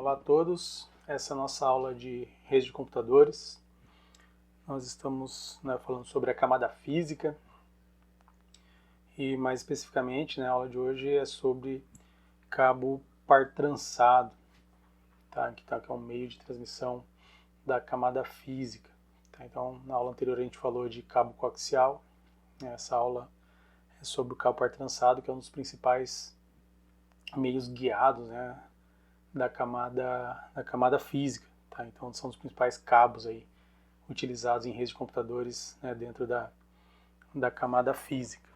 Olá a todos, essa é a nossa aula de rede de computadores. Nós estamos falando sobre a camada física e mais especificamente a aula de hoje é sobre cabo par trançado, tá? Que é um meio de transmissão da camada física. Tá? Então na aula anterior a gente falou de cabo coaxial, essa aula é sobre o cabo par trançado, que é um dos principais meios guiados, da camada física, tá? Então são os principais cabos aí utilizados em redes de computadores, dentro da camada física.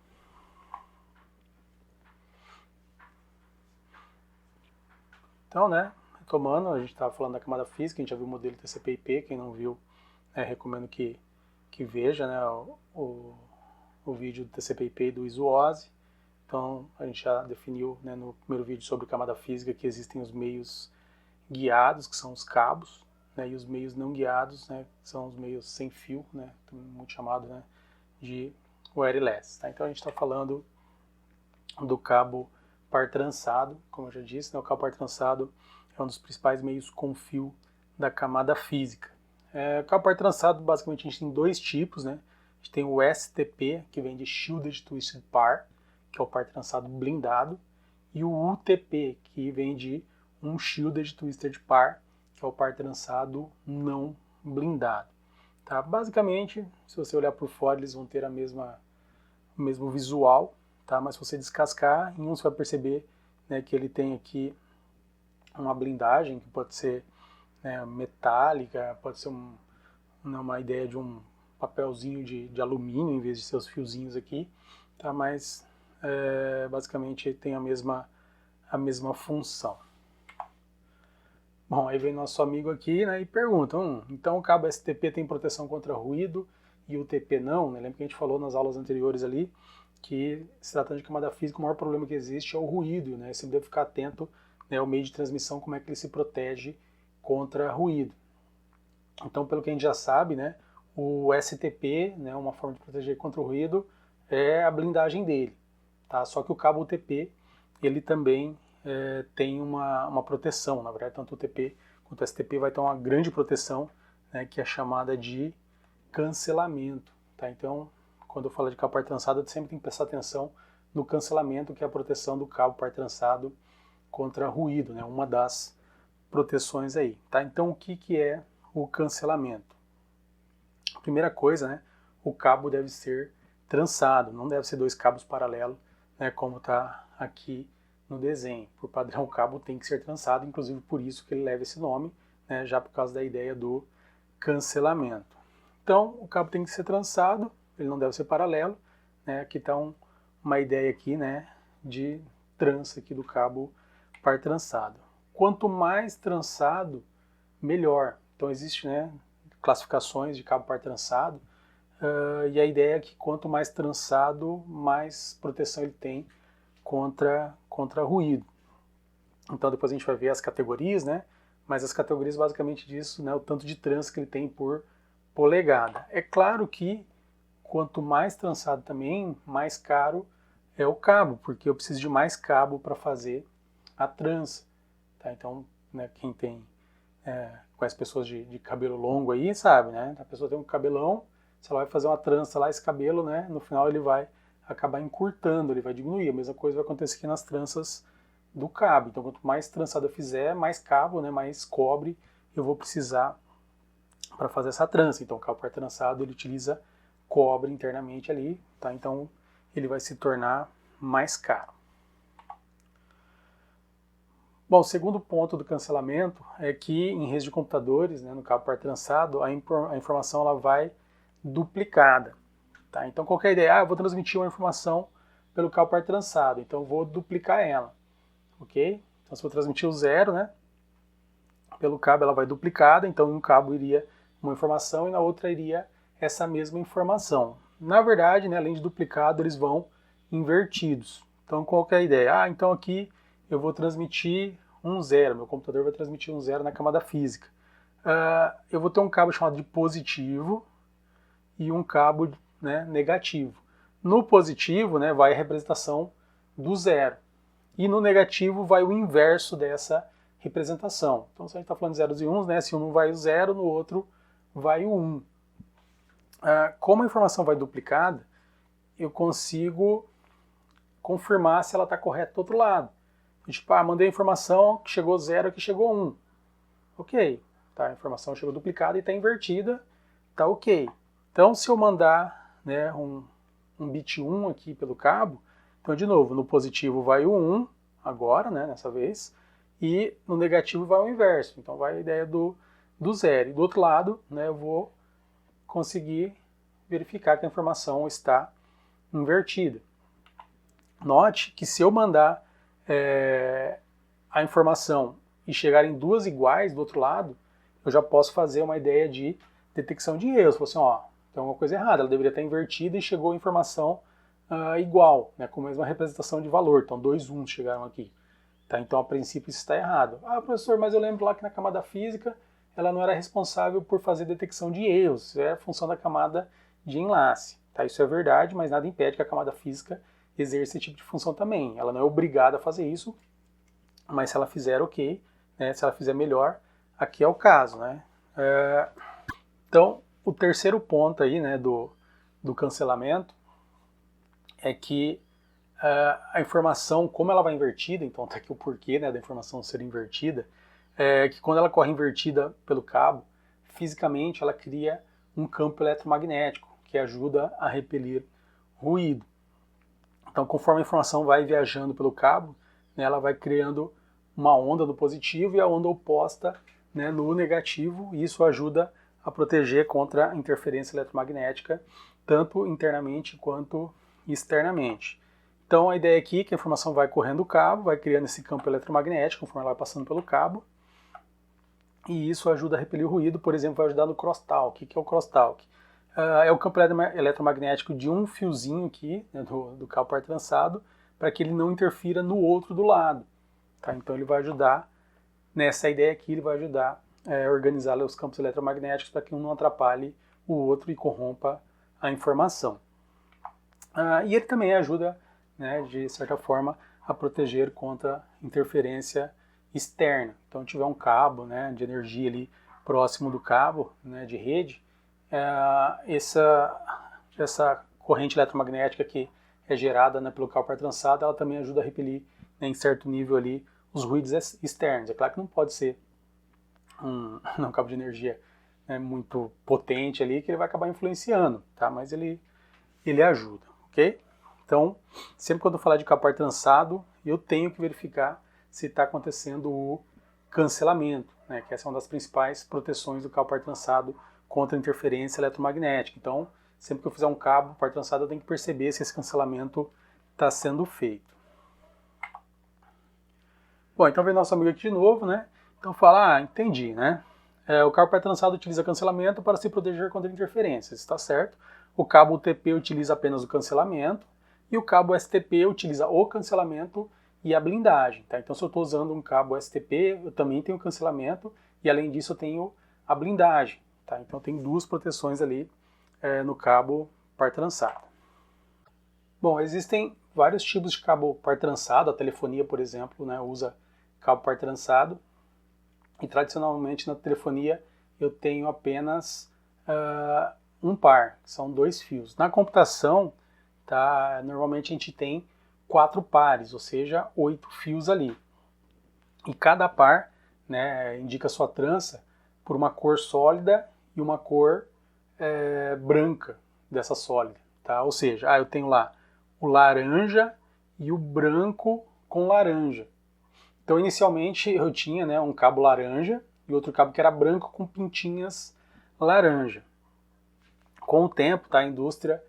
Então, retomando, a gente estava falando da camada física, a gente já viu o modelo TCP/IP, quem não viu, recomendo que veja o vídeo do TCP/IP e do ISO-OSI. Então, a gente já definiu no primeiro vídeo sobre camada física que existem os meios guiados, que são os cabos, e os meios não guiados, que são os meios sem fio, muito chamado de wireless. Tá? Então, a gente está falando do cabo par trançado, como eu já disse, o cabo par trançado é um dos principais meios com fio da camada física. O cabo par trançado, basicamente, a gente tem dois tipos, A gente tem o STP, que vem de Shielded Twisted Par, que é o par trançado blindado, e o UTP, que vem de um Shielded Twisted Par, que é o par trançado não blindado. Tá? Basicamente, se você olhar por fora, eles vão ter o mesmo visual, tá? Mas se você descascar, em um você vai perceber que ele tem aqui uma blindagem, que pode ser metálica, pode ser uma ideia de um papelzinho de alumínio, em vez de ser os fiozinhos aqui, tá? Mas basicamente tem a mesma função. Bom, aí vem nosso amigo aqui e pergunta, então o cabo STP tem proteção contra ruído e o UTP não? Lembra que a gente falou nas aulas anteriores ali que, se tratando de camada física, o maior problema que existe é o ruído, Você deve ficar atento ao meio de transmissão, como é que ele se protege contra ruído. Então, pelo que a gente já sabe, o STP, uma forma de proteger contra o ruído, é a blindagem dele. Tá? Só que o cabo UTP, ele também tem uma proteção, na verdade, tanto o UTP quanto o STP vai ter uma grande proteção, que é chamada de cancelamento. Tá? Então, quando eu falo de cabo par trançado, eu sempre tenho que prestar atenção no cancelamento, que é a proteção do cabo par trançado contra ruído, uma das proteções aí. Tá? Então, o que é o cancelamento? A primeira coisa, o cabo deve ser trançado, não deve ser dois cabos paralelos, como está aqui no desenho. Por padrão, o cabo tem que ser trançado, inclusive por isso que ele leva esse nome, já por causa da ideia do cancelamento. Então, o cabo tem que ser trançado, ele não deve ser paralelo. Aqui está uma ideia aqui, de trança aqui do cabo par trançado. Quanto mais trançado, melhor. Então, existem classificações de cabo par trançado, e a ideia é que quanto mais trançado, mais proteção ele tem contra ruído. Então depois a gente vai ver as categorias, mas as categorias basicamente disso, o tanto de trança que ele tem por polegada. É claro que quanto mais trançado também, mais caro é o cabo, porque eu preciso de mais cabo para fazer a trança. Tá? Então, quem conhece pessoas de cabelo longo aí, sabe, A pessoa tem um cabelão, se ela vai fazer uma trança lá, esse cabelo, no final ele vai acabar encurtando, ele vai diminuir. A mesma coisa vai acontecer aqui nas tranças do cabo. Então, quanto mais trançado eu fizer, mais cabo, mais cobre eu vou precisar para fazer essa trança. Então, o cabo par trançado, ele utiliza cobre internamente ali, tá? Então, ele vai se tornar mais caro. Bom, o segundo ponto do cancelamento é que em redes de computadores, no cabo par trançado, a informação ela vai duplicada. Tá? Então, qualquer ideia, eu vou transmitir uma informação pelo cabo par trançado, então eu vou duplicar ela. Ok? Então, se eu transmitir o 0, pelo cabo ela vai duplicada, então em um cabo iria uma informação e na outra iria essa mesma informação. Na verdade, além de duplicado, eles vão invertidos. Então, qual que é a ideia? Então aqui eu vou transmitir um 0, meu computador vai transmitir um 0 na camada física. Eu vou ter um cabo chamado de positivo e um cabo negativo. No positivo vai a representação do 0 e no negativo vai o inverso dessa representação. Então, se a gente está falando de zeros e uns, né, se um vai o 0, no outro vai o 1. Como a informação vai duplicada, eu consigo confirmar se ela está correta do outro lado. Tipo, mandei a informação que chegou 0, aqui chegou 1. Ok, tá, a informação chegou duplicada e está invertida, tá ok. Então, se eu mandar, né, um bit 1 aqui pelo cabo, então, de novo, no positivo vai o 1, agora, né, nessa vez, e no negativo vai o inverso. Então, vai a ideia do 0. E do outro lado, né, eu vou conseguir verificar que a informação está invertida. Note que se eu mandar a informação e chegarem duas iguais do outro lado, eu já posso fazer uma ideia de detecção de erros. Assim, ó, tem alguma coisa errada, ela deveria estar invertida e chegou a informação igual, né, com a mesma representação de valor. Então, 2 uns chegaram aqui. Tá? Então, a princípio, isso está errado. Ah, professor, mas eu lembro lá que na camada física ela não era responsável por fazer detecção de erros. Isso é a função da camada de enlace. Tá? Isso é verdade, mas nada impede que a camada física exerça esse tipo de função também. Ela não é obrigada a fazer isso, mas se ela fizer, ok. Né? Se ela fizer melhor, aqui é o caso. Né? Então, o terceiro ponto aí, né, do cancelamento é que a informação, como ela vai invertida, então está aqui o porquê, né, da informação ser invertida, é que quando ela corre invertida pelo cabo, fisicamente ela cria um campo eletromagnético que ajuda a repelir ruído. Então, conforme a informação vai viajando pelo cabo, né, ela vai criando uma onda no positivo e a onda oposta, né, no negativo, e isso ajuda a proteger contra a interferência eletromagnética, tanto internamente quanto externamente. Então, a ideia aqui é que a informação vai correndo o cabo, vai criando esse campo eletromagnético conforme ela vai passando pelo cabo, e isso ajuda a repelir o ruído. Por exemplo, vai ajudar no crosstalk. O que é o crosstalk? É o campo eletromagnético de um fiozinho aqui, né, do cabo par trançado, para que ele não interfira no outro do lado. Tá? Então ele vai ajudar, nessa ideia aqui, ele vai ajudar a organizar os campos eletromagnéticos para que um não atrapalhe o outro e corrompa a informação. E ele também ajuda, né, de certa forma, a proteger contra interferência externa. Então, se tiver um cabo, né, de energia ali próximo do cabo, né, de rede, essa corrente eletromagnética que é gerada, né, pelo cabo par trançado, ela também ajuda a repelir, né, em certo nível ali os ruídos externos. É claro que não pode ser um cabo de energia, né, muito potente ali, que ele vai acabar influenciando, tá? Mas ele ajuda, ok? Então, sempre quando eu falar de cabo par trançado, eu tenho que verificar se está acontecendo o cancelamento, né, que essa é uma das principais proteções do cabo par trançado contra a interferência eletromagnética. Então, sempre que eu fizer um cabo par trançado, eu tenho que perceber se esse cancelamento está sendo feito. Bom, então vem nosso amigo aqui de novo, né? Então fala, entendi, né? O cabo par trançado utiliza cancelamento para se proteger contra interferências, está certo? O cabo UTP utiliza apenas o cancelamento e o cabo STP utiliza o cancelamento e a blindagem, tá? Então, se eu estou usando um cabo STP, eu também tenho cancelamento e, além disso, eu tenho a blindagem, tá? Então, tem duas proteções ali no cabo par trançado. Bom, existem vários tipos de cabo par trançado. A telefonia, por exemplo, né, usa cabo par trançado. E, tradicionalmente, na telefonia, eu tenho apenas um par, que são 2 fios. Na computação, tá, normalmente a gente tem 4 pares, ou seja, 8 fios ali. E cada par, né, indica sua trança por uma cor sólida e uma cor branca dessa sólida. Tá? Ou seja, eu tenho lá o laranja e o branco com laranja. Então, inicialmente, eu tinha, né, um cabo laranja e outro cabo que era branco com pintinhas laranja. Com o tempo, tá, a indústria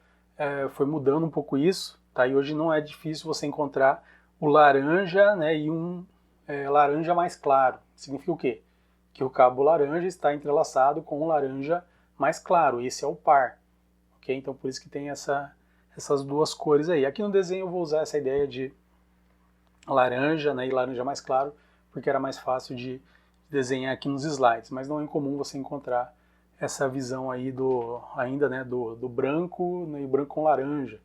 foi mudando um pouco isso. Tá? E hoje não é difícil você encontrar o laranja, né, e um laranja mais claro. Significa o quê? Que o cabo laranja está entrelaçado com o laranja mais claro. Esse é o par. Okay? Então, por isso que tem essas duas cores aí. Aqui no desenho eu vou usar essa ideia de laranja, né, e laranja mais claro, porque era mais fácil de desenhar aqui nos slides. Mas não é incomum você encontrar essa visão aí do branco, né, e branco com laranja.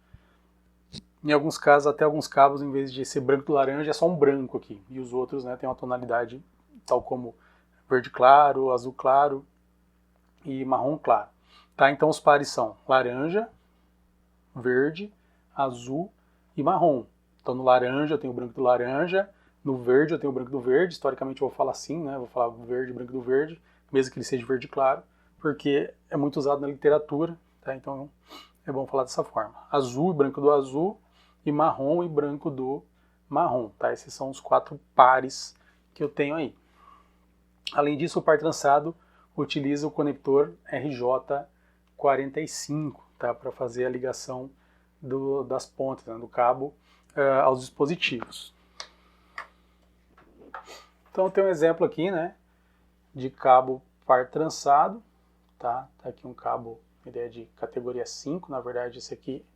Em alguns casos, até alguns cabos, em vez de ser branco do laranja, é só um branco aqui. E os outros, né, tem uma tonalidade tal como verde claro, azul claro e marrom claro. Tá? Então os pares são laranja, verde, azul e marrom. Então no laranja eu tenho o branco do laranja, no verde eu tenho o branco do verde, historicamente eu vou falar assim, né? Vou falar verde, branco do verde, mesmo que ele seja verde claro, porque é muito usado na literatura, tá? Então é bom falar dessa forma. Azul e branco do azul, e marrom e branco do marrom, tá? Esses são os 4 pares que eu tenho aí. Além disso, o par trançado utiliza o conector RJ45, tá? Para fazer a ligação das pontas, né? Do cabo aos dispositivos. Então tem um exemplo aqui, né, de cabo par trançado, tá? Tá aqui um cabo, ideia de categoria 5, na verdade esse aqui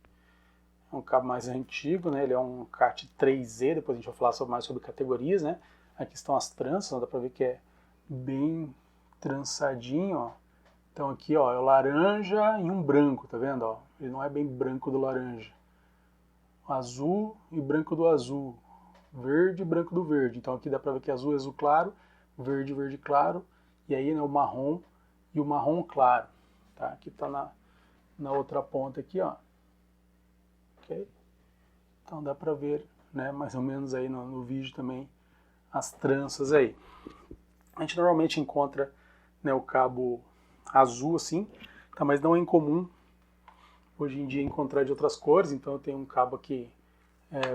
é um cabo mais antigo, né? Ele é um CAT3Z, depois a gente vai falar mais sobre categorias, né? Aqui estão as tranças, dá para ver que é bem trançadinho, ó. Então aqui, ó, é o laranja e um branco, tá vendo, ó? Ele não é bem branco do laranja. Azul e branco do azul. Verde e branco do verde. Então aqui dá para ver que azul é azul claro, verde verde claro, e aí, né, o marrom e o marrom claro, tá? Aqui tá na outra ponta aqui, ó. Ok? Então dá para ver, né, mais ou menos aí no vídeo também as tranças aí. A gente normalmente encontra, né, o cabo azul assim, tá? Mas não é incomum hoje em dia encontrar de outras cores. Então eu tenho um cabo aqui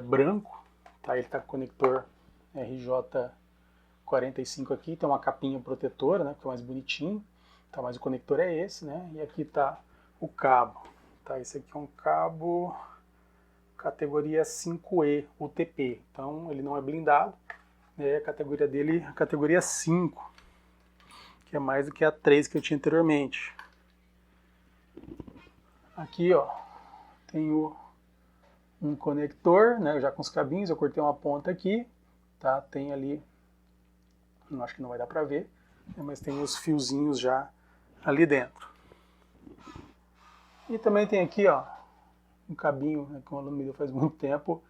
branco, tá? Ele está com conector RJ45 aqui, tem uma capinha protetora, né, que é mais bonitinho, tá? Mas o conector é esse, né? E aqui está o cabo, tá? Esse aqui é um cabo categoria 5E UTP, então ele não é blindado, né? A categoria dele é a categoria 5, que é mais do que a 3 que eu tinha anteriormente. Aqui, ó, tenho um conector, né, já com os cabinhos, eu cortei uma ponta aqui, tá? Tem ali, acho que não vai dar para ver, né, mas tem os fiozinhos já ali dentro. E também tem aqui, ó, um cabinho, né, que o aluno me deu faz muito tempo,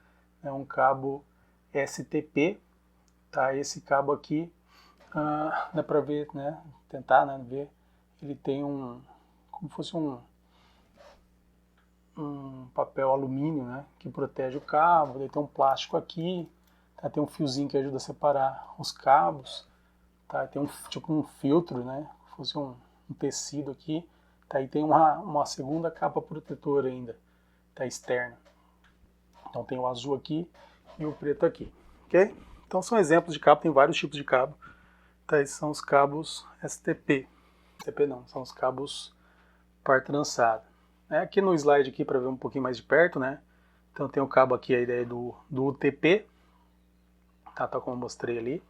é um cabo STP, tá? Esse cabo aqui, dá para ver, né, tentar, né, ver, ele tem como fosse um papel alumínio, né, que protege o cabo, ele tem um plástico aqui, tá? Tem um fiozinho que ajuda a separar os cabos, tá? Tem tipo um filtro, né, como fosse um tecido aqui, tá? E tem uma segunda capa protetora ainda, tá, externa. Então tem o azul aqui e o preto aqui, ok? Então são exemplos de cabo, tem vários tipos de cabo, tá? Esses são os cabos STP. STP não, são os cabos par trançado. Aqui no slide aqui para ver um pouquinho mais de perto, né? Então tem o cabo aqui, a ideia do UTP, tá como eu mostrei ali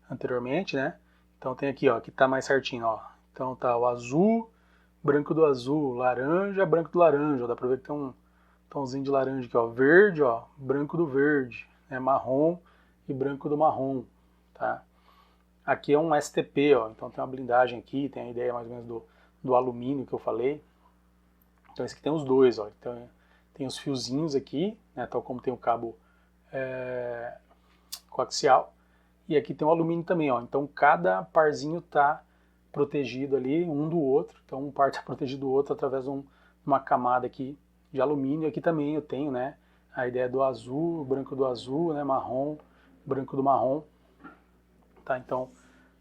anteriormente, né? Então tem aqui, ó, que tá mais certinho, ó. Então tá o azul, branco do azul, laranja, branco do laranja, ó, dá para ver que tem um tomzinho de laranja aqui, ó, verde, ó, branco do verde, né? Marrom e branco do marrom, tá? Aqui é um STP, ó, então tem uma blindagem aqui, tem a ideia mais ou menos do alumínio que eu falei. Então esse aqui tem os dois, ó. Então tem os fiozinhos aqui, né, tal como tem o cabo coaxial, e aqui tem o alumínio também, ó. Então cada parzinho está protegido ali um do outro, então um par está protegido do outro através de uma camada aqui de alumínio. Aqui também eu tenho, né, a ideia do azul, branco do azul, né, marrom, branco do marrom, tá? Então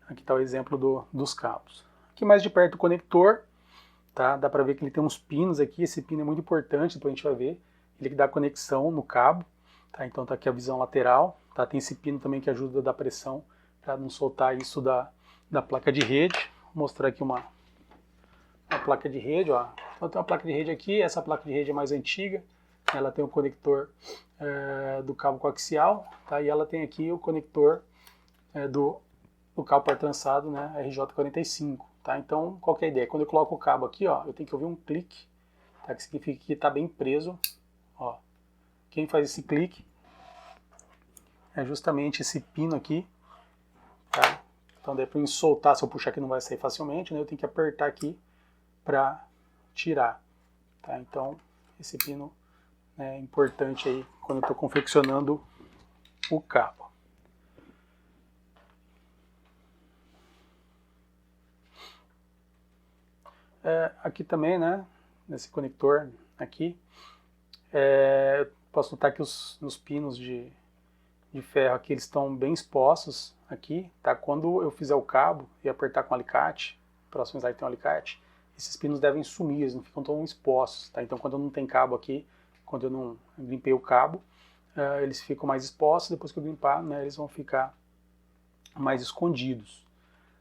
aqui está o exemplo dos cabos. Aqui mais de perto o conector. Tá? Dá para ver que ele tem uns pinos aqui, esse pino é muito importante, depois a gente vai ver. Ele que dá conexão no cabo, tá? Então tá aqui a visão lateral, tá? Tem esse pino também que ajuda a dar pressão para não soltar isso da placa de rede. Vou mostrar aqui uma placa de rede, ó. Então tem uma placa de rede aqui, essa placa de rede é mais antiga, ela tem o conector do cabo coaxial, tá? E ela tem aqui o conector do cabo par trançado, né? RJ45. Tá? Então, qual que é a ideia? Quando eu coloco o cabo aqui, ó, eu tenho que ouvir um clique, tá? Que significa que está bem preso. Ó. Quem faz esse clique é justamente esse pino aqui. Tá? Então, daí para eu soltar, se eu puxar aqui não vai sair facilmente, né? Eu tenho que apertar aqui para tirar. Tá? Então, esse pino é importante aí quando eu estou confeccionando o cabo. Aqui também, né, nesse conector aqui, posso notar que nos pinos de ferro aqui eles estão bem expostos aqui, tá? Quando eu fizer o cabo e apertar com o alicate, próximo slide tem um alicate, esses pinos devem sumir, eles não ficam tão expostos, tá? Então quando não tem cabo aqui, quando eu não limpei o cabo, eles ficam mais expostos, depois que eu limpar, né, eles vão ficar mais escondidos.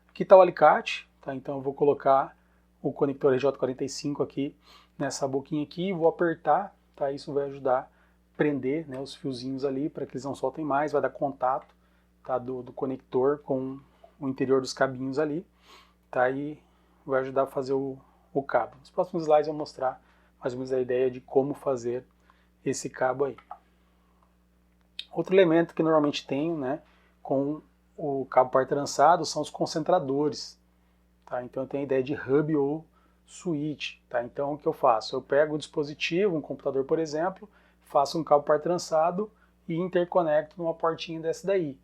Aqui está o alicate, tá? Então eu vou colocar o conector RJ45 aqui nessa boquinha aqui e vou apertar, tá? Isso vai ajudar a prender, né, os fiozinhos ali para que eles não soltem mais, vai dar contato, tá, do conector com o interior dos cabinhos ali, tá? E vai ajudar a fazer o cabo. Nos próximos slides eu vou mostrar mais ou menos a ideia de como fazer esse cabo aí. Outro elemento que normalmente tenho, né, com o cabo par trançado são os concentradores, tá? Então eu tenho a ideia de hub ou switch, tá? Então o que eu faço? Eu pego o dispositivo, um computador por exemplo, faço um cabo par trançado e interconecto numa portinha dessa daí,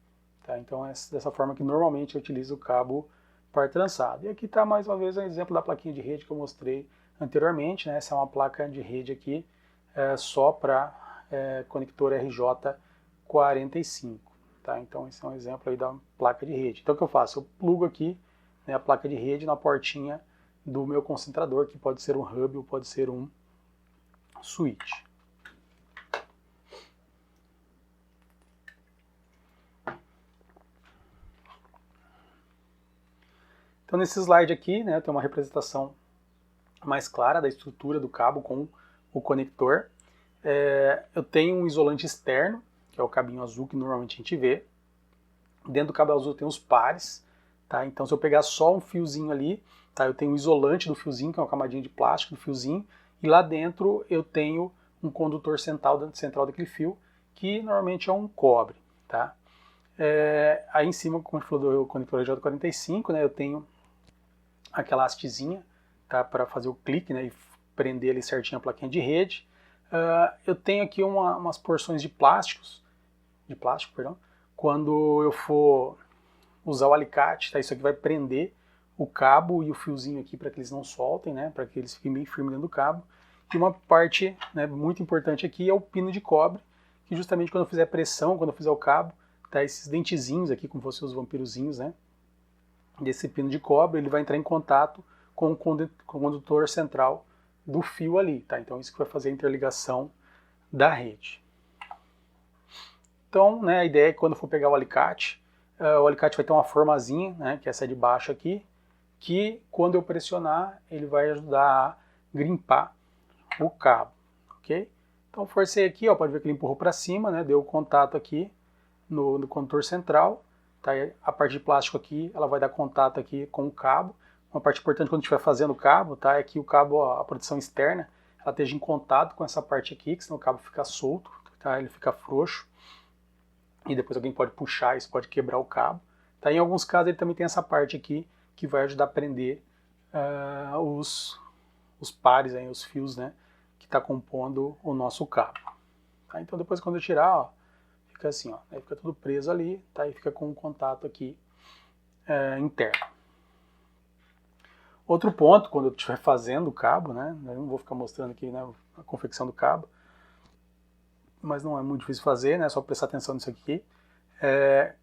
tá? Então é dessa forma que normalmente eu utilizo o cabo par trançado. E aqui está mais uma vez um exemplo da plaquinha de rede que eu mostrei anteriormente, né? Essa é uma placa de rede aqui só para conector RJ45. Tá? Então esse é um exemplo aí da placa de rede. Então o que eu faço? Eu plugo aqui, né, a placa de rede na portinha do meu concentrador, que pode ser um hub ou pode ser um switch. Então nesse slide aqui, né, tem uma representação mais clara da estrutura do cabo com o conector. Eu tenho um isolante externo, que é o cabinho azul que normalmente a gente vê. Dentro do cabo azul tem os pares, tá? Então se eu pegar só um fiozinho ali, tá? Eu tenho o isolante do fiozinho, que é uma camadinha de plástico do fiozinho, e lá dentro eu tenho um condutor central daquele fio, que normalmente é um cobre, tá? Aí em cima, como a gente falou do conector RJ45, né, eu tenho aquela hastezinha, tá? Para fazer o clique, né, e prender ali certinho a plaquinha de rede. Eu tenho aqui umas porções de plástico, perdão, quando eu for usar o alicate, tá? Isso aqui vai prender o cabo e o fiozinho aqui para que eles não soltem, né? Para que eles fiquem bem firmes dentro do cabo. E uma parte, né, muito importante aqui é o pino de cobre, que justamente quando eu fizer pressão, quando eu fizer o cabo, tá? Esses dentezinhos aqui, como fossem os vampirozinhos, né? Desse pino de cobre, ele vai entrar em contato com o condutor central do fio ali, tá? Então isso que vai fazer a interligação da rede. Então, né, a ideia é que quando for pegar o alicate vai ter uma formazinha, né, que é essa de baixo aqui, que quando eu pressionar, ele vai ajudar a grimpar o cabo, ok? Então forcei aqui, ó, pode ver que ele empurrou para cima, né, deu contato aqui no condutor central, tá? A parte de plástico aqui, ela vai dar contato aqui com o cabo. Uma parte importante quando estiver fazendo o cabo, tá, é que o cabo, ó, a proteção externa, ela esteja em contato com essa parte aqui, que senão o cabo fica solto, tá? Ele fica frouxo. E depois alguém pode puxar, isso pode quebrar o cabo. Tá? Em alguns casos ele também tem essa parte aqui que vai ajudar a prender os pares, aí, os fios, né, que está compondo o nosso cabo. Tá? Então depois quando eu tirar, ó, fica assim, ó, aí fica tudo preso ali, tá? E fica com um contato aqui interno. Outro ponto, quando eu estiver fazendo o cabo, né, eu não vou ficar mostrando aqui, né, a confecção do cabo, mas não é muito difícil fazer, né? Só prestar atenção nisso aqui.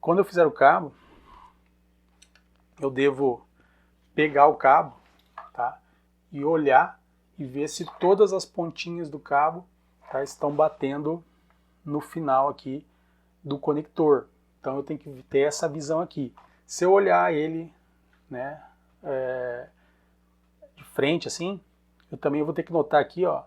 Quando eu fizer o cabo, eu devo pegar o cabo, tá? E olhar e ver se todas as pontinhas do cabo, tá, estão batendo no final aqui do conector. Então eu tenho que ter essa visão aqui. Se eu olhar ele, né, de frente assim, eu também vou ter que notar aqui, ó,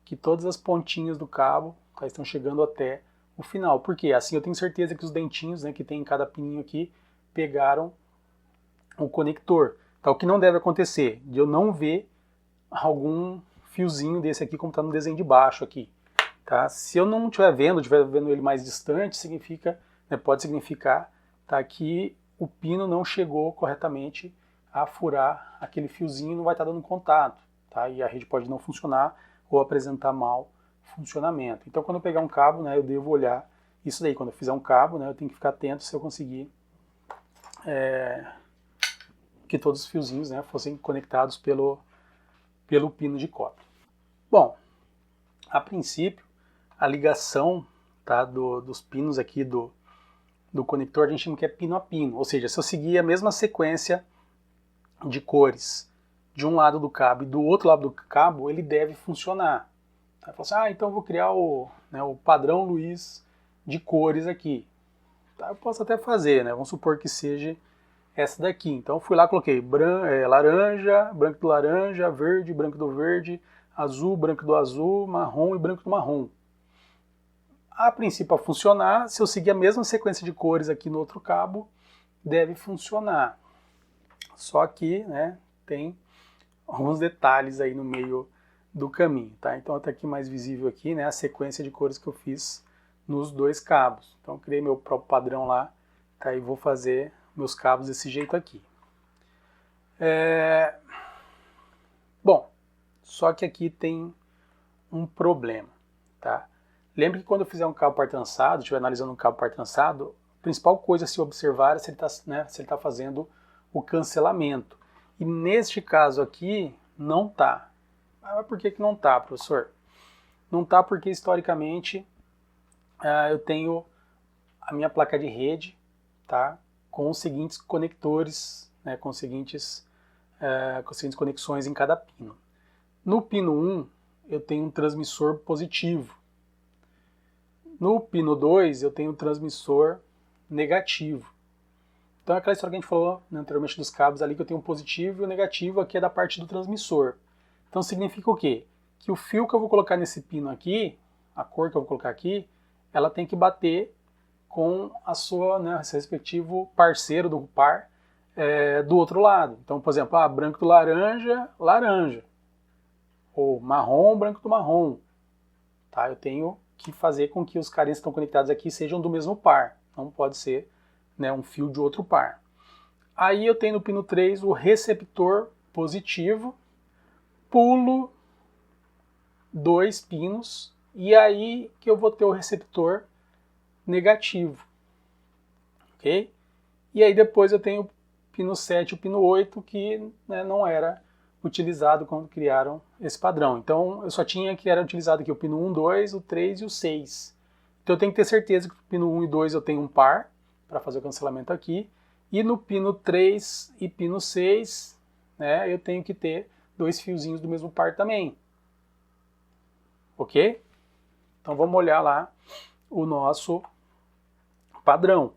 que todas as pontinhas do cabo, tá, estão chegando até o final. Por quê? Assim eu tenho certeza que os dentinhos, né, que tem em cada pininho aqui pegaram o conector. Tá, o que não deve acontecer? De eu não ver algum fiozinho desse aqui, como está no desenho de baixo aqui. Tá? Se eu não estiver vendo ele mais distante, significa, né, pode significar, tá, que o pino não chegou corretamente a furar aquele fiozinho e não vai estar dando contato. Tá? E a rede pode não funcionar ou apresentar mau funcionamento. Então quando eu pegar um cabo, né, eu devo olhar isso daí. Quando eu fizer um cabo, né, eu tenho que ficar atento se eu conseguir que todos os fiozinhos, né, fossem conectados pelo pelo pino de cobre. Bom, a princípio, a ligação, tá, dos pinos aqui do conector a gente chama que é pino a pino, ou seja, se eu seguir a mesma sequência de cores de um lado do cabo e do outro lado do cabo, ele deve funcionar. Aí eu falo assim, então eu vou criar o padrão Luiz de cores aqui. Tá, eu posso até fazer, né? Vamos supor que seja essa daqui. Então eu fui lá, coloquei laranja, branco do laranja, verde, branco do verde, azul, branco do azul, marrom e branco do marrom. A princípio, para funcionar, se eu seguir a mesma sequência de cores aqui no outro cabo, deve funcionar. Só que, né, tem alguns detalhes aí no meio do caminho, tá? Então está aqui mais visível aqui, né, a sequência de cores que eu fiz nos dois cabos. Então criei meu próprio padrão lá, tá? E vou fazer meus cabos desse jeito aqui. Bom, só que aqui tem um problema, tá? Lembra que quando eu fizer um cabo par trançado, estiver analisando um cabo par trançado, a principal coisa a se observar é se ele está fazendo o cancelamento. E neste caso aqui, não está. Mas por que não está, professor? Não está porque, historicamente, eu tenho a minha placa de rede, tá, com os seguintes conectores, né, com as seguintes conexões em cada pino. No pino 1, eu tenho um transmissor positivo. No pino 2, eu tenho um transmissor negativo. Então é aquela história que a gente falou, né, anteriormente dos cabos ali, que eu tenho um positivo e o negativo aqui é da parte do transmissor. Então significa o quê? Que o fio que eu vou colocar nesse pino aqui, a cor que eu vou colocar aqui, ela tem que bater com a sua, né, seu respectivo parceiro do par do outro lado. Então, por exemplo, branco do laranja, laranja. Ou marrom, branco do marrom. Tá? Eu tenho que fazer com que os carinhas que estão conectados aqui sejam do mesmo par. Não pode ser, né, um fio de outro par. Aí eu tenho no pino 3 o receptor positivo, pulo 2 pinos, e aí que eu vou ter o receptor negativo. Ok? E aí depois eu tenho o pino 7 e o pino 8, que, né, não era utilizado quando criaram esse padrão. Então eu só tinha que era utilizado aqui o pino 1, 2, o 3 e o 6. Então eu tenho que ter certeza que no pino 1 e 2 eu tenho um par para fazer o cancelamento aqui. E no pino 3 e pino 6, né, eu tenho que ter 2 fiozinhos do mesmo par também. Ok? Então vamos olhar lá o nosso padrão.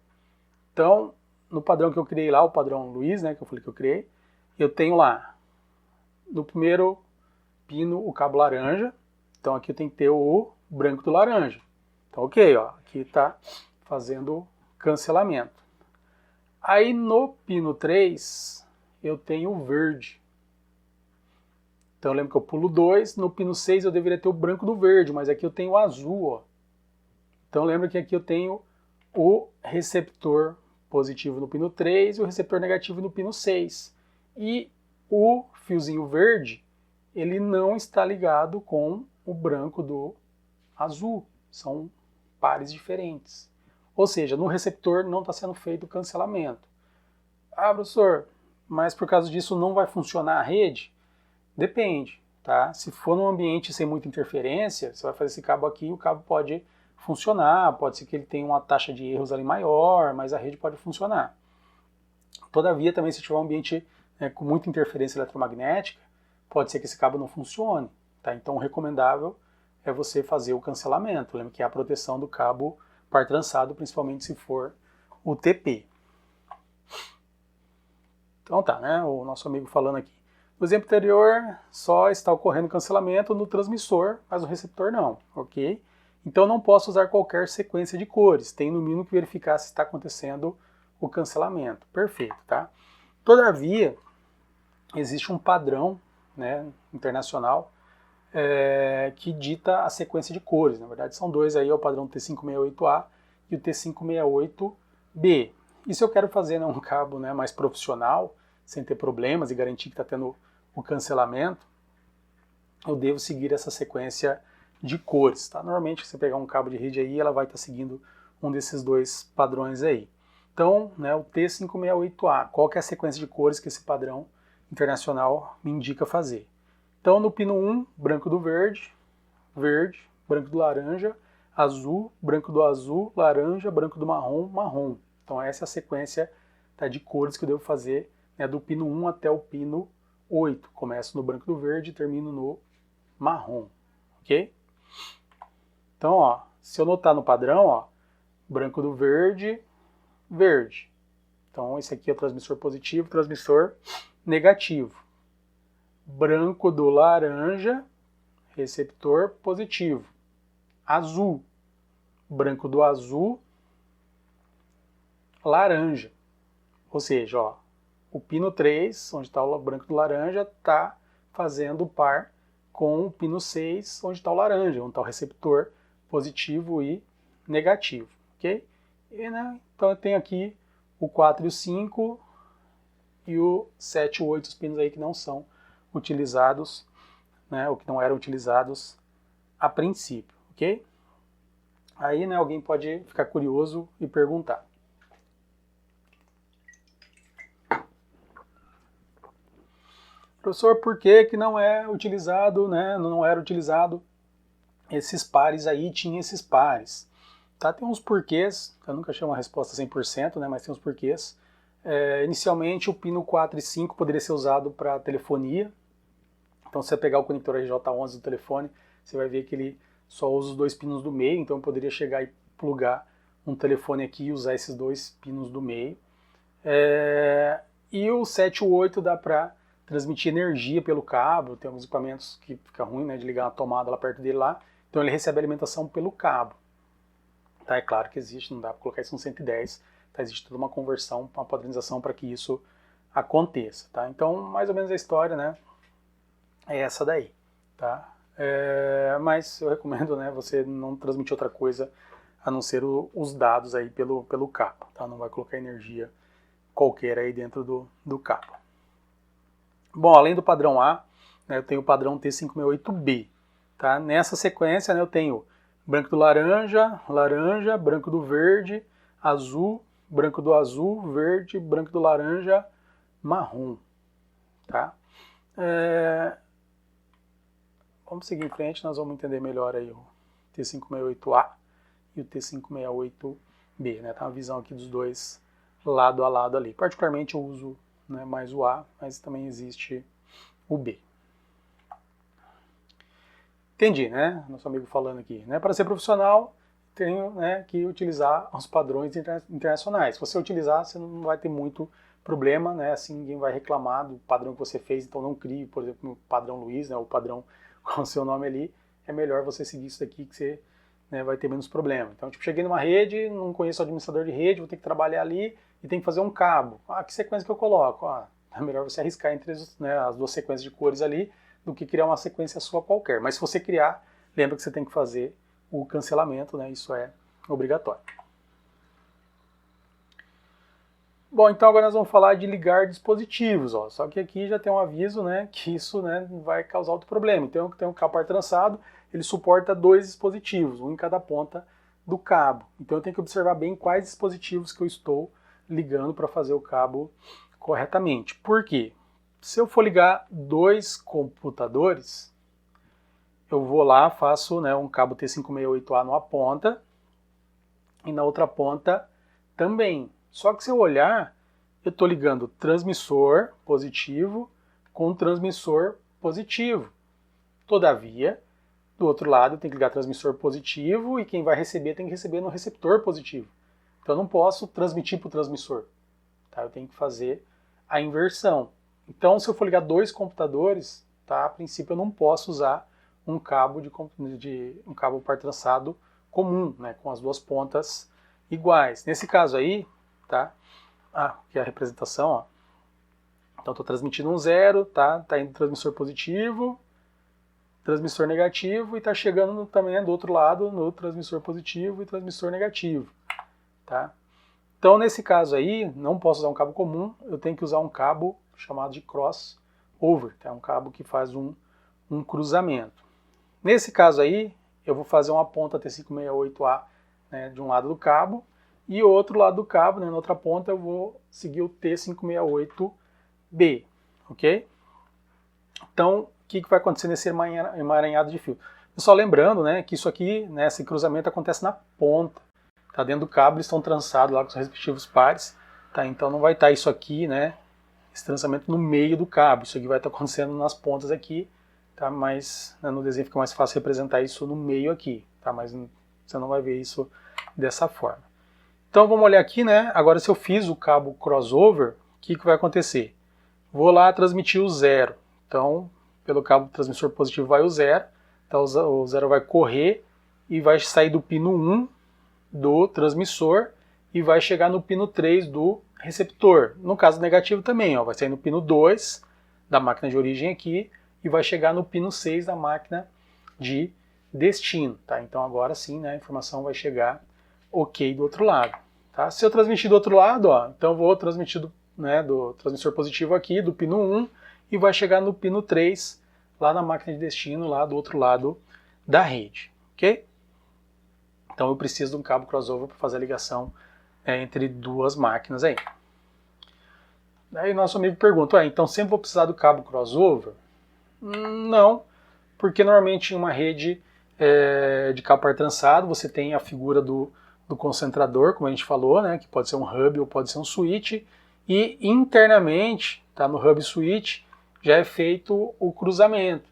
Então, no padrão que eu criei lá, o padrão Luiz, né, que eu falei que eu criei, eu tenho lá no primeiro pino o cabo laranja. Então aqui eu tenho que ter o branco do laranja. Então ok, ó, aqui está fazendo cancelamento. Aí no pino 3 eu tenho o verde. Então lembra que eu pulo 2, no pino 6 eu deveria ter o branco do verde, mas aqui eu tenho o azul, ó. Então lembra que aqui eu tenho o receptor positivo no pino 3 e o receptor negativo no pino 6. E o fiozinho verde, ele não está ligado com o branco do azul. São pares diferentes. Ou seja, no receptor não está sendo feito o cancelamento. Professor, mas por causa disso não vai funcionar a rede? Depende, tá? Se for num ambiente sem muita interferência, você vai fazer esse cabo aqui, o cabo pode funcionar, pode ser que ele tenha uma taxa de erros ali maior, mas a rede pode funcionar. Todavia, também se tiver um ambiente com muita interferência eletromagnética, pode ser que esse cabo não funcione, tá? Então o recomendável é você fazer o cancelamento. Lembra que é a proteção do cabo par trançado, principalmente se for o TP. Então tá, né? O nosso amigo falando aqui. No exemplo anterior, só está ocorrendo cancelamento no transmissor, mas no receptor não, ok? Então não posso usar qualquer sequência de cores. Tem no mínimo que verificar se está acontecendo o cancelamento. Perfeito, tá? Todavia, existe um padrão, né, internacional que dita a sequência de cores. Na verdade são dois aí, é o padrão T568A e o T568B. E se eu quero fazer, né, um cabo, né, mais profissional, sem ter problemas e garantir que está tendo o cancelamento, eu devo seguir essa sequência de cores. Tá? Normalmente, se você pegar um cabo de rede aí, ela vai estar seguindo um desses dois padrões aí. Então, né, o T568A, qual que é a sequência de cores que esse padrão internacional me indica fazer? Então, no pino 1, branco do verde, verde, branco do laranja, azul, branco do azul, laranja, branco do marrom, marrom. Então, essa é a sequência, tá, de cores que eu devo fazer, né, do pino 1 até o pino 8. Começo no branco do verde e termino no marrom, ok? Então, ó, se eu notar no padrão, ó, branco do verde, verde. Então, esse aqui é o transmissor positivo, transmissor negativo. Branco do laranja, receptor positivo. Azul. Branco do azul, laranja. Ou seja, ó, o pino 3, onde está o branco do laranja, está fazendo par com o pino 6, onde está o laranja, onde está o receptor positivo e negativo. Ok? E, né, então eu tenho aqui o 4 e o 5 e o 7 e o 8, os pinos aí que não são utilizados, né, ou que não eram utilizados a princípio, ok? Aí, né, alguém pode ficar curioso e perguntar. Professor, por que não é utilizado, né, não era utilizado esses pares aí, tinha esses pares? Tá, tem uns porquês, eu nunca achei uma resposta 100%, né, mas tem uns porquês. Inicialmente, o pino 4 e 5 poderia ser usado para telefonia. Então, se você pegar o conector RJ11 do telefone, você vai ver que ele só usa os dois pinos do meio, então eu poderia chegar e plugar um telefone aqui e usar esses dois pinos do meio. E o 7 e o 8 dá para transmitir energia pelo cabo, tem alguns equipamentos que fica ruim, né, de ligar uma tomada lá perto dele lá, então ele recebe alimentação pelo cabo. Tá, é claro que existe, não dá para colocar isso no 110, tá, existe toda uma conversão, uma padronização para que isso aconteça. Tá? Então, mais ou menos a história, né, é essa daí. Tá? Mas eu recomendo, né, você não transmitir outra coisa a não ser os dados aí pelo cabo. Tá? Não vai colocar energia qualquer aí dentro do cabo. Bom, além do padrão A, né, eu tenho o padrão T568B. Tá? Nessa sequência, né, eu tenho branco do laranja, laranja, branco do verde, azul, branco do azul, verde, branco do laranja, marrom. Tá? Vamos seguir em frente, nós vamos entender melhor aí o T568A e o T568B. Né? Tá uma visão aqui dos dois lado a lado ali. Particularmente eu uso, né, mais o A, mas também existe o B. Entendi, né? Nosso amigo falando aqui. Né? Para ser profissional, tenho, né, que utilizar os padrões internacionais. Se você utilizar, você não vai ter muito problema, né? Assim ninguém vai reclamar do padrão que você fez, então não crie, por exemplo, o padrão Luiz, né, o padrão com o seu nome ali. É melhor você seguir isso daqui que você, né, vai ter menos problema. Então, tipo, cheguei numa rede, não conheço o administrador de rede, vou ter que trabalhar ali e tem que fazer um cabo. Ah, que sequência que eu coloco? Ah, é melhor você arriscar entre né, as duas sequências de cores ali do que criar uma sequência sua qualquer. Mas se você criar, lembra que você tem que fazer o cancelamento, né? Isso é obrigatório. Bom, então agora nós vamos falar de ligar dispositivos, ó. Só que aqui já tem um aviso, né, que isso, né, vai causar outro problema. Então tem um cabo par trançado, ele suporta 2 dispositivos, um em cada ponta do cabo. Então eu tenho que observar bem quais dispositivos que eu estou ligando para fazer o cabo corretamente. Por quê? Se eu for ligar 2 computadores, eu vou lá, faço, né, um cabo T568A numa ponta e na outra ponta também. Só que se eu olhar, eu estou ligando transmissor positivo com transmissor positivo. Todavia, do outro lado, eu tenho que ligar transmissor positivo e quem vai receber tem que receber no receptor positivo. Então eu não posso transmitir para o transmissor. Tá? Eu tenho que fazer a inversão. Então, se eu for ligar 2 computadores, tá, a princípio eu não posso usar um cabo um cabo par trançado comum, né, com as duas pontas iguais. Nesse caso aí, tá? Aqui é a representação, ó. Então estou transmitindo um 0, tá? Tá indo transmissor positivo, transmissor negativo e está chegando também do outro lado no transmissor positivo e transmissor negativo, tá? Então nesse caso aí, não posso usar um cabo comum, eu tenho que usar um cabo chamado de crossover, tá? Um cabo que faz um cruzamento. Nesse caso aí, eu vou fazer uma ponta T568A, né, de um lado do cabo, e o outro lado do cabo, né, na outra ponta, eu vou seguir o T568B, ok? Então, que vai acontecer nesse emaranhado de fio? Só lembrando, né, que isso aqui, né, esse cruzamento acontece na ponta. Tá dentro do cabo, eles estão trançados lá com os respectivos pares. Tá? Então não vai estar isso aqui, né, esse trançamento no meio do cabo. Isso aqui vai estar acontecendo nas pontas aqui. Tá? Mas né, no desenho fica mais fácil representar isso no meio aqui. Tá? Mas você não vai ver isso dessa forma. Então vamos olhar aqui, né? Agora se eu fiz o cabo crossover, o que vai acontecer? Vou lá transmitir o 0. Então, pelo cabo transmissor positivo vai o 0. Então o 0 vai correr e vai sair do pino 1 do transmissor e vai chegar no pino 3 do receptor. No caso negativo também, ó, vai sair no pino 2 da máquina de origem aqui e vai chegar no pino 6 da máquina de destino. Tá? Então agora sim, né, a informação vai chegar ok do outro lado. Tá? Se eu transmitir do outro lado, ó, então eu vou transmitir do transmissor positivo aqui, do pino 1, e vai chegar no pino 3, lá na máquina de destino, lá do outro lado da rede. Ok? Então eu preciso de um cabo crossover para fazer a ligação entre duas máquinas aí. Daí nosso amigo pergunta, então sempre vou precisar do cabo crossover? Não, porque normalmente em uma rede de cabo par trançado você tem a figura do concentrador, como a gente falou, né, que pode ser um hub ou pode ser um switch, e internamente, tá, no hub switch, já é feito o cruzamento.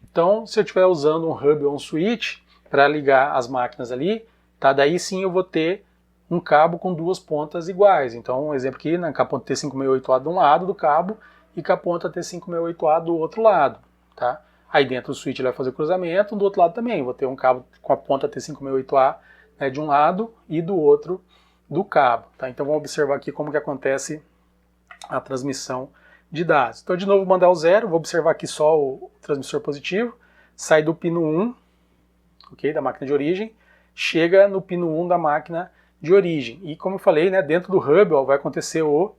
Então, se eu estiver usando um hub ou um switch para ligar as máquinas ali, tá, daí sim eu vou ter um cabo com duas pontas iguais. Então, um exemplo aqui, né, com a ponta T568A de um lado do cabo e com a ponta T568A do outro lado. Tá? Aí dentro do switch ele vai fazer o cruzamento, do outro lado também. Vou ter um cabo com a ponta T568A, né, de um lado e do outro do cabo. Tá? Então vamos observar aqui como que acontece a transmissão de dados. Então de novo vou mandar o 0, vou observar aqui só o transmissor positivo, sai do pino 1, okay, da máquina de origem, chega no pino 1 da máquina de origem. E como eu falei, né, dentro do hub vai acontecer o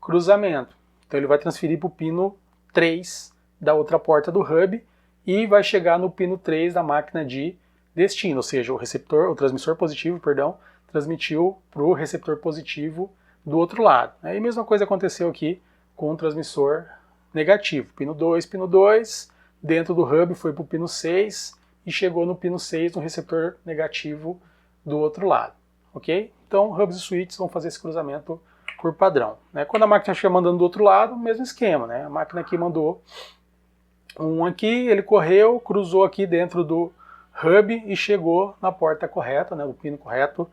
cruzamento. Então ele vai transferir para o pino 3 da outra porta do hub e vai chegar no pino 3 da máquina de destino, ou seja, o transmissor positivo, perdão, transmitiu para o receptor positivo do outro lado. E a mesma coisa aconteceu aqui com o transmissor negativo. Pino 2, dentro do hub foi para o pino 6 e chegou no pino 6 no receptor negativo do outro lado. Ok? Então, hubs e switches vão fazer esse cruzamento por padrão. Quando a máquina estiver mandando do outro lado, mesmo esquema. Né? A máquina aqui mandou um aqui, ele correu, cruzou aqui dentro do hub e chegou na porta correta, né, o pino correto,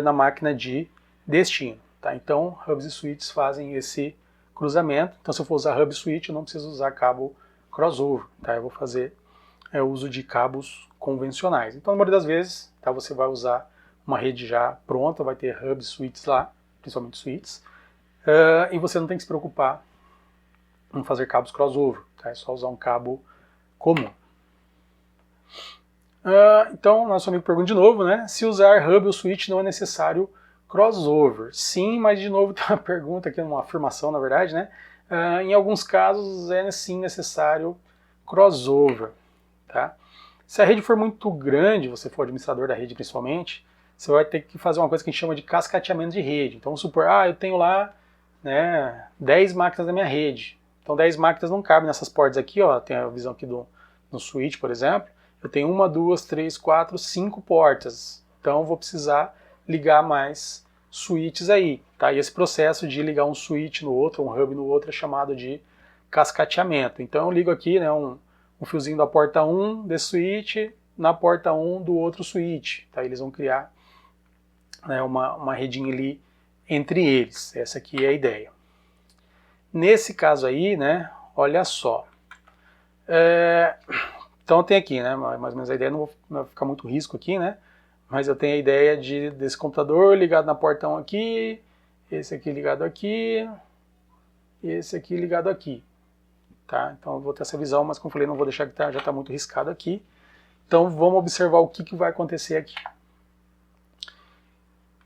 na máquina de destino. Tá? Então, hubs e switches fazem esse cruzamento. Então, se eu for usar hub e switch, eu não preciso usar cabo crossover. Tá? Eu vou fazer o uso de cabos convencionais. Então, na maioria das vezes, tá, você vai usar uma rede já pronta, vai ter hubs e switches lá, principalmente switches, e você não tem que se preocupar em fazer cabos crossover. Tá? É só usar um cabo comum. Então, nosso amigo pergunta de novo, né? Se usar hub ou switch não é necessário crossover. Sim, mas de novo tem uma pergunta aqui, uma afirmação na verdade, né? Em alguns casos é sim necessário crossover. Tá? Se a rede for muito grande, você for administrador da rede principalmente, você vai ter que fazer uma coisa que a gente chama de cascateamento de rede. Então vamos supor, eu tenho lá, né, 10 máquinas na minha rede. Então 10 máquinas não cabem nessas portas aqui, ó. Tem a visão aqui no switch, por exemplo. Eu tenho 1, 2, 3, 4, 5 portas. Então eu vou precisar ligar mais switches aí. Tá? E esse processo de ligar um switch no outro, um hub no outro, é chamado de cascateamento. Então eu ligo aqui, né, um fiozinho da porta 1 desse switch na porta 1 do outro switch. Tá? Eles vão criar, né, uma redinha ali entre eles. Essa aqui é a ideia. Nesse caso aí, né, olha só. Então tem aqui, né, mais ou menos a ideia, não vai ficar muito risco aqui, né, mas eu tenho a ideia desse computador ligado na porta 1 aqui, esse aqui ligado aqui, e esse aqui ligado aqui. Tá? Então eu vou ter essa visão, mas como eu falei, não vou deixar que já está muito riscado aqui. Então vamos observar o que vai acontecer aqui.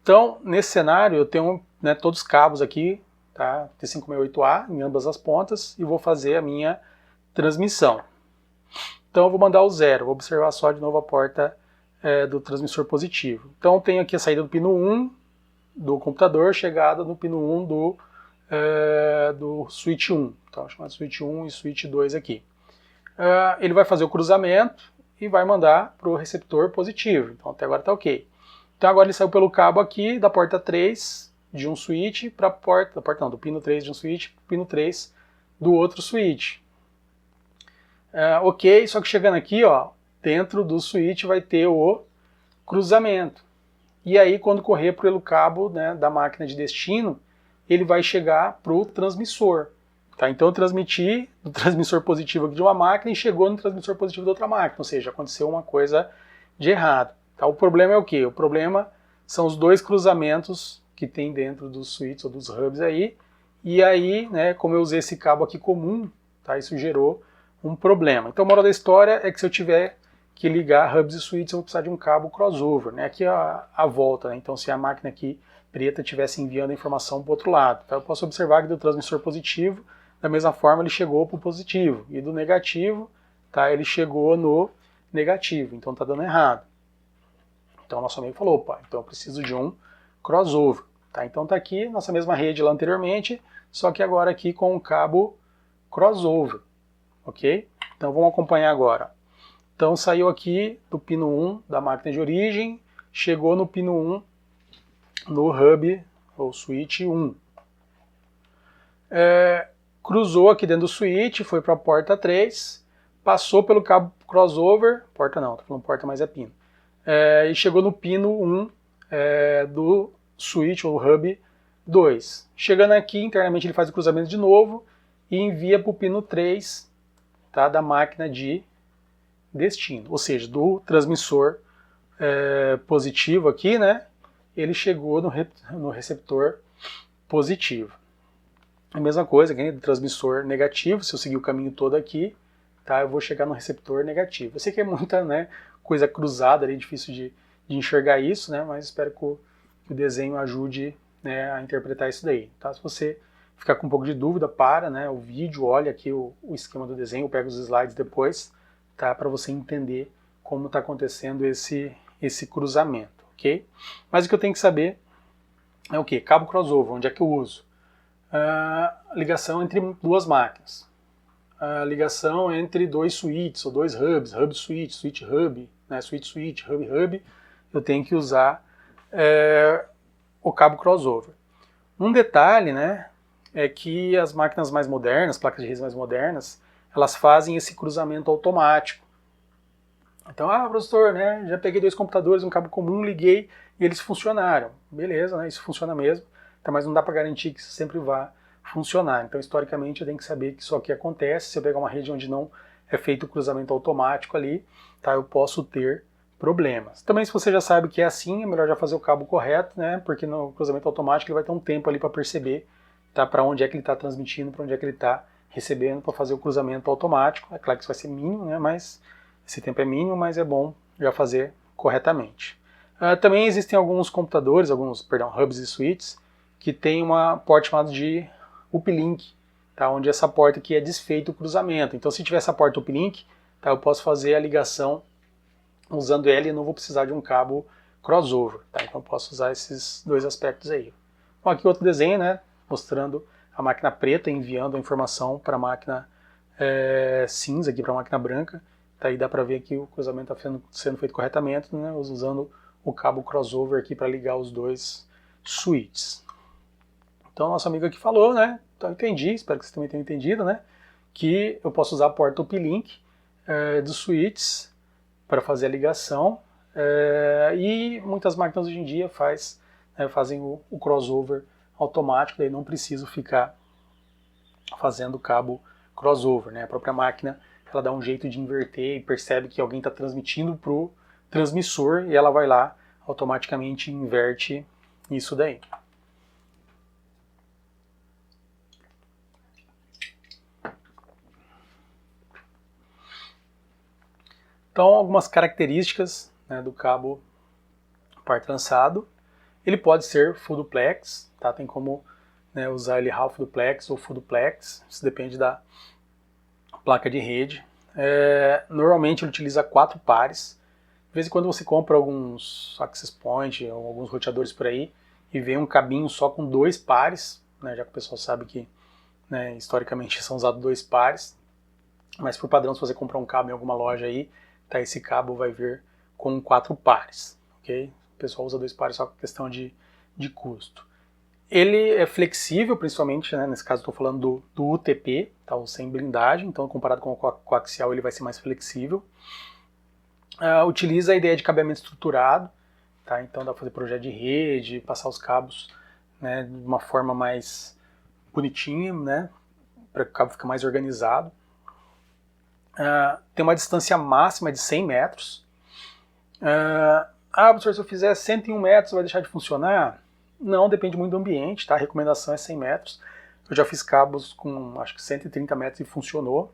Então, nesse cenário, eu tenho, né, todos os cabos aqui, tá? T568A em ambas as pontas, e vou fazer a minha transmissão. Então eu vou mandar o 0, vou observar só de novo a porta do transmissor positivo. Então eu tenho aqui a saída do pino 1 do computador, chegada no pino 1 do switch 1. Então, chamado switch 1 e switch 2 aqui. ele vai fazer o cruzamento e vai mandar para o receptor positivo. Então até agora está ok. Então agora ele saiu pelo cabo aqui da porta 3 de um switch para a porta, do pino 3 de um switch para o pino 3 do outro switch. Ok, só que chegando aqui, ó, dentro do switch vai ter o cruzamento. E aí quando correr pelo cabo, né, da máquina de destino, ele vai chegar para o transmissor. Tá? Então eu transmiti do transmissor positivo aqui de uma máquina e chegou no transmissor positivo da outra máquina, ou seja, aconteceu uma coisa de errado. Tá? O problema é o quê? O problema são os dois cruzamentos que tem dentro dos switches ou dos hubs aí, e aí, né, como eu usei esse cabo aqui comum, tá, isso gerou um problema. Então a moral da história é que se eu tiver que ligar hubs e switches, eu vou precisar de um cabo crossover, né, aqui a volta, né, então se a máquina aqui preta estivesse enviando a informação para o outro lado. Tá? Eu posso observar que do transmissor positivo, da mesma forma ele chegou para o positivo, e do negativo, tá, ele chegou no negativo, então está dando errado. Então nosso amigo falou, opa, então eu preciso de um crossover. Tá? Então está aqui nossa mesma rede lá anteriormente, só que agora aqui com um cabo crossover. Ok? Então vamos acompanhar agora. Então saiu aqui do pino 1 da máquina de origem, chegou no pino 1 no hub ou switch 1. Cruzou aqui dentro do switch, foi para a porta 3, passou pelo cabo crossover, porta não, estou falando porta, mas é pino, e chegou no pino 1 do switch ou hub 2. Chegando aqui, internamente ele faz o cruzamento de novo e envia para o pino 3, tá, da máquina de destino, ou seja, do transmissor positivo aqui, né, ele chegou no receptor positivo. A mesma coisa aqui do transmissor negativo, se eu seguir o caminho todo aqui, tá, eu vou chegar no receptor negativo. Eu sei que é muita, né, coisa cruzada ali, difícil de enxergar isso, né, mas espero que o desenho ajude, né, a interpretar isso daí. Tá? Se você ficar com um pouco de dúvida, para, né, o vídeo, olha aqui o esquema do desenho, pega os slides depois, tá, para você entender como está acontecendo esse cruzamento, ok? Mas o que eu tenho que saber é o que? Cabo crossover, onde é que eu uso? Ligação entre duas máquinas. Ligação entre dois switches ou dois hubs, hub switch, switch hub, né, switch switch, hub hub, eu tenho que usar o cabo crossover. Um detalhe, né, é que as máquinas mais modernas, placas de rede mais modernas, elas fazem esse cruzamento automático. Então, professor, né, já peguei dois computadores, um cabo comum, liguei e eles funcionaram. Beleza, né, isso funciona mesmo, tá, mas não dá para garantir que isso sempre vá funcionar. Então, historicamente, eu tenho que saber que isso aqui acontece. Se eu pegar uma rede onde não é feito o cruzamento automático ali, tá, eu posso ter problemas. Também, se você já sabe que é assim, é melhor já fazer o cabo correto, né, porque no cruzamento automático ele vai ter um tempo ali para perceber, tá, para onde é que ele está transmitindo, para onde é que ele está recebendo, para fazer o cruzamento automático. É claro que isso vai ser mínimo, né, mas esse tempo é mínimo, mas é bom já fazer corretamente. Também existem alguns computadores, hubs e switches, que tem uma porta chamada de uplink, tá, onde essa porta aqui é desfeito o cruzamento. Então, se tiver essa porta uplink, tá, eu posso fazer a ligação usando ela e não vou precisar de um cabo crossover. Tá? Então, eu posso usar esses dois aspectos aí. Bom, aqui outro desenho, né, mostrando a máquina preta enviando a informação para a máquina cinza, aqui para a máquina branca. Tá, aí dá para ver que o cruzamento está sendo feito corretamente, né, usando o cabo crossover aqui para ligar os dois switches. Então, nosso amigo aqui falou, né, então entendi, espero que vocês também tenham entendido, né, que eu posso usar a porta uplink dos switches para fazer a ligação, e muitas máquinas hoje em dia fazem o crossover automático, daí não preciso ficar fazendo cabo crossover, né, a própria máquina ela dá um jeito de inverter e percebe que alguém está transmitindo para o transmissor e ela vai lá, automaticamente inverte isso daí. Então, algumas características, né, do cabo par trançado. Ele pode ser full duplex, tá? Tem como, né, usar ele half duplex ou full duplex, isso depende da placa de rede. Normalmente ele utiliza 4 pares. De vez em quando você compra alguns access point ou alguns roteadores por aí e vem um cabinho só com 2 pares, né, já que o pessoal sabe que, né, historicamente são usados 2 pares. mas por padrão, se você comprar um cabo em alguma loja aí, tá, esse cabo vai vir com 4 pares, ok? O pessoal usa 2 pares só por questão de custo. Ele é flexível, principalmente, né, nesse caso estou falando do UTP, tá, o sem blindagem, então comparado com o coaxial ele vai ser mais flexível. Utiliza a ideia de cabeamento estruturado, tá, então dá para fazer projeto de rede, passar os cabos, né, de uma forma mais bonitinha, né, para que o cabo fique mais organizado. Tem uma distância máxima de 100 metros. Professor, se eu fizer 101 metros vai deixar de funcionar? Não, depende muito do ambiente, tá? A recomendação é 100 metros. Eu já fiz cabos com acho que 130 metros e funcionou,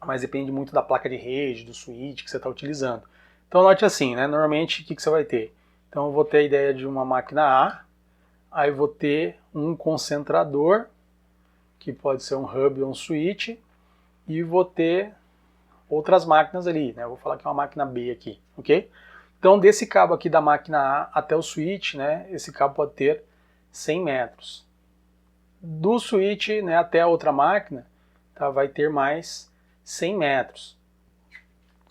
mas depende muito da placa de rede, do switch que você está utilizando. Então note assim, né? Normalmente o que você vai ter? Então eu vou ter a ideia de uma máquina A, aí vou ter um concentrador, que pode ser um hub ou um switch, e vou ter outras máquinas ali, né? Eu vou falar que é uma máquina B aqui, ok? Então, desse cabo aqui da máquina A até o switch, né, esse cabo pode ter 100 metros. Do switch, né, até a outra máquina, tá, vai ter mais 100 metros.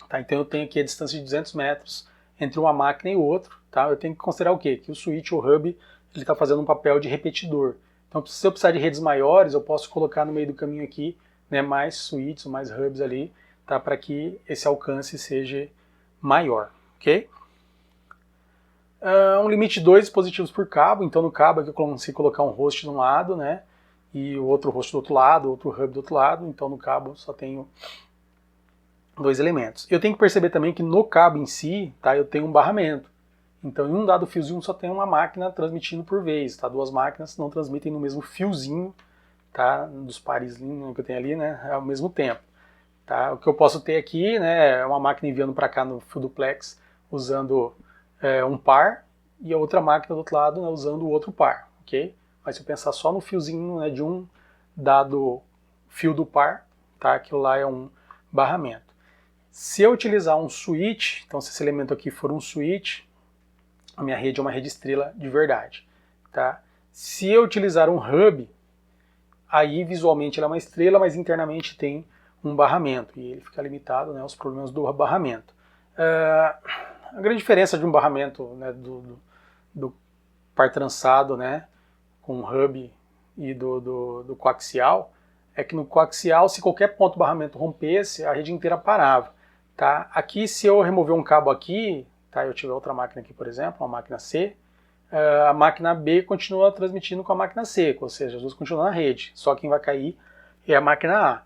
Tá, então eu tenho aqui a distância de 200 metros entre uma máquina e outra. Tá? Eu tenho que considerar o quê? Que o switch, o hub, ele está fazendo um papel de repetidor. Então, se eu precisar de redes maiores, eu posso colocar no meio do caminho aqui, né, mais switches, mais hubs ali, tá, para que esse alcance seja maior. Ok? Um limite de 2 dispositivos por cabo, então no cabo aqui eu consigo colocar um host de um lado, né, e o outro host do outro lado, outro hub do outro lado, então no cabo só tenho 2 elementos. Eu tenho que perceber também que no cabo em si, tá, eu tenho um barramento. Então em um dado fiozinho só tem uma máquina transmitindo por vez, tá, 2 máquinas não transmitem no mesmo fiozinho, tá, dos pares que eu tenho ali, né, ao mesmo tempo. Tá? O que eu posso ter aqui, né, é uma máquina enviando para cá no fio duplex usando um par e a outra máquina do outro lado, né, usando o outro par, ok? Mas se eu pensar só no fiozinho, né, de um dado fio do par, tá, aquilo lá é um barramento. Se eu utilizar um switch, então se esse elemento aqui for um switch, a minha rede é uma rede estrela de verdade. Tá? Se eu utilizar um hub, aí visualmente ela é uma estrela, mas internamente tem um barramento, e ele fica limitado, né, aos problemas do barramento. A grande diferença de um barramento, né, do par trançado, né, com hub e do coaxial, é que no coaxial, se qualquer ponto do barramento rompesse, a rede inteira parava. Tá? Aqui, se eu remover um cabo aqui, tá, eu tiver outra máquina aqui, por exemplo, uma máquina C, a máquina B continua transmitindo com a máquina C, ou seja, as duas continuam na rede, só quem vai cair é a máquina A.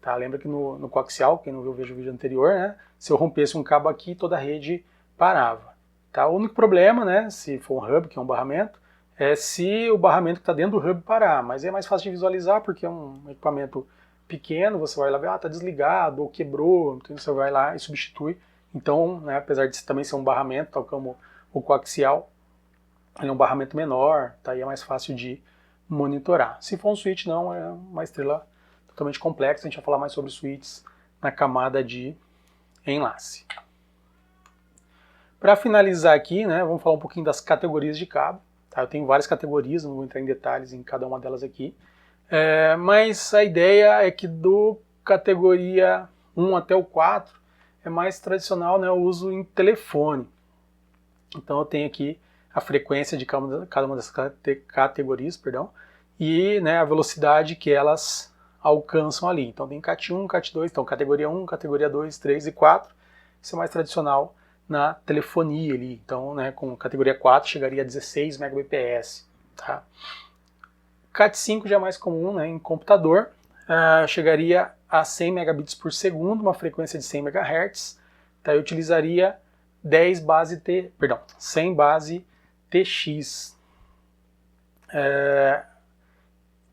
Tá? Lembra que no coaxial, quem não viu, veja o vídeo anterior, né, se eu rompesse um cabo aqui, toda a rede parava. Tá? O único problema, né, se for um hub, que é um barramento, é se o barramento que está dentro do hub parar, mas é mais fácil de visualizar porque é um equipamento pequeno, você vai lá ver, está desligado ou quebrou, então você vai lá e substitui. Então, né, apesar de também ser um barramento, tal como o coaxial, ele é um barramento menor, tá? E é mais fácil de monitorar. Se for um switch, não, é uma estrela totalmente complexa, a gente vai falar mais sobre switches na camada de enlace. Para finalizar aqui, né, vamos falar um pouquinho das categorias de cabo. Tá? Eu tenho várias categorias, não vou entrar em detalhes em cada uma delas aqui. Mas a ideia é que do categoria 1 até o 4 é mais tradicional, né, o uso em telefone. Então eu tenho aqui a frequência de cada uma dessas categorias, perdão, e, né, a velocidade que elas alcançam ali. Então tem CAT1, CAT2, então categoria 1, categoria 2, 3 e 4. Isso é mais tradicional na telefonia ali. Então, né, com categoria 4 chegaria a 16 Mbps. Tá? CAT5 já é mais comum, né, em computador, chegaria a 100 megabits por segundo, uma frequência de 100 MHz. Tá? Eu utilizaria 100 base TX.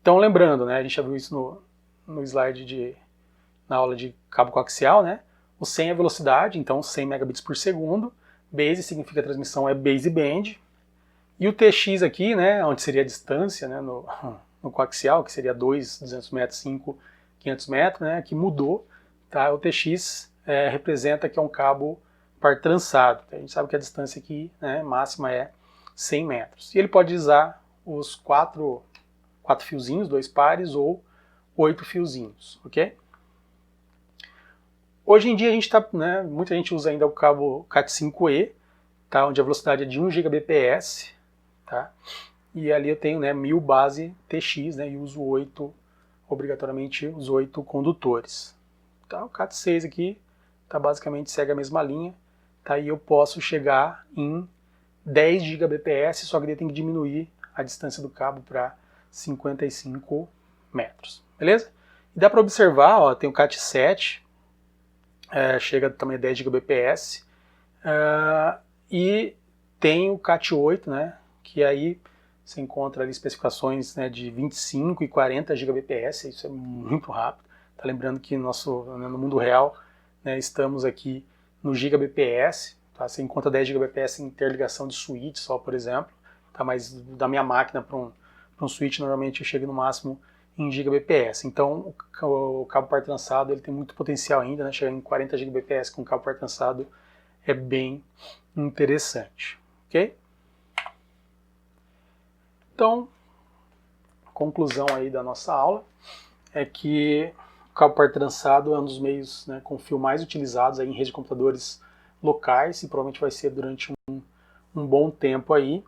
Então, lembrando, né, a gente já viu isso no slide na aula de cabo coaxial, né? O 100 é velocidade, então 100 megabits por segundo. Base significa transmissão, é baseband. E o TX aqui, né, onde seria a distância, né, no coaxial, que seria 200 metros, 5, 500 metros, né, que mudou. Tá? O TX representa que é um cabo par trançado. A gente sabe que a distância aqui, né, máxima é 100 metros. E ele pode usar os 4 fiozinhos, 2 pares, ou 8 fiozinhos, ok? Hoje em dia a gente está, né, muita gente usa ainda o cabo Cat5e, tá, onde a velocidade é de 1 Gbps, tá? E ali eu tenho, né, 1000 base TX, né, e uso obrigatoriamente os 8 condutores. Tá, o Cat6 aqui tá, basicamente segue a mesma linha, tá, e eu posso chegar em 10 Gbps, só que daí tem que diminuir a distância do cabo para 55 metros, beleza? E dá para observar, ó, tem o Cat7, chega também a 10 Gbps, e tem o Cat8, né, que aí você encontra ali especificações, né, de 25 e 40 Gbps, isso é muito rápido. Tá lembrando que no mundo real, né, estamos aqui no Gbps, tá? Você encontra 10 Gbps em interligação de switch só, por exemplo, tá? Mas da minha máquina para um switch normalmente eu chego no máximo em Gbps. Então o cabo par trançado ele tem muito potencial ainda, né? Chegar em 40 Gbps com cabo par trançado é bem interessante, ok? Então, conclusão aí da nossa aula é que o cabo par trançado é um dos meios, né, com fio mais utilizados aí em redes de computadores locais e provavelmente vai ser durante um bom tempo aí.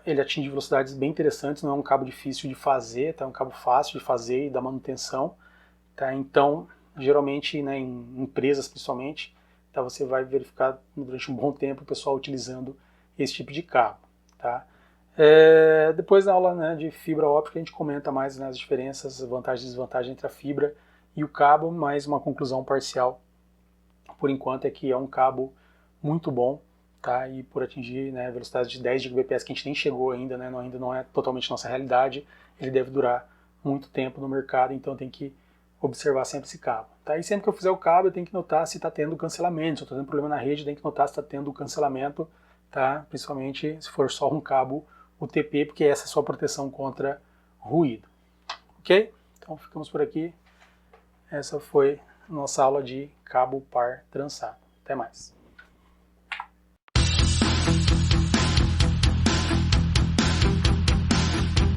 Ele atinge velocidades bem interessantes, não é um cabo difícil de fazer, tá? É um cabo fácil de fazer e da manutenção. Tá? Então, geralmente, né, em empresas principalmente, tá, você vai verificar durante um bom tempo o pessoal utilizando esse tipo de cabo. Tá? Depois na aula, né, de fibra óptica a gente comenta mais, né, as diferenças, vantagens e desvantagens entre a fibra e o cabo, mas uma conclusão parcial por enquanto é que é um cabo muito bom, tá? E por atingir, né, velocidades de 10 Gbps que a gente nem chegou ainda, né, ainda não é totalmente nossa realidade, ele deve durar muito tempo no mercado, então tem que observar sempre esse cabo. Tá? E sempre que eu fizer o cabo eu tenho que notar se está tendo cancelamento, se eu estou tendo problema na rede, eu tenho que notar se está tendo cancelamento, tá? Principalmente se for só um cabo UTP, porque essa é a sua proteção contra ruído. Ok? Então ficamos por aqui. Essa foi nossa aula de cabo par trançado. Até mais.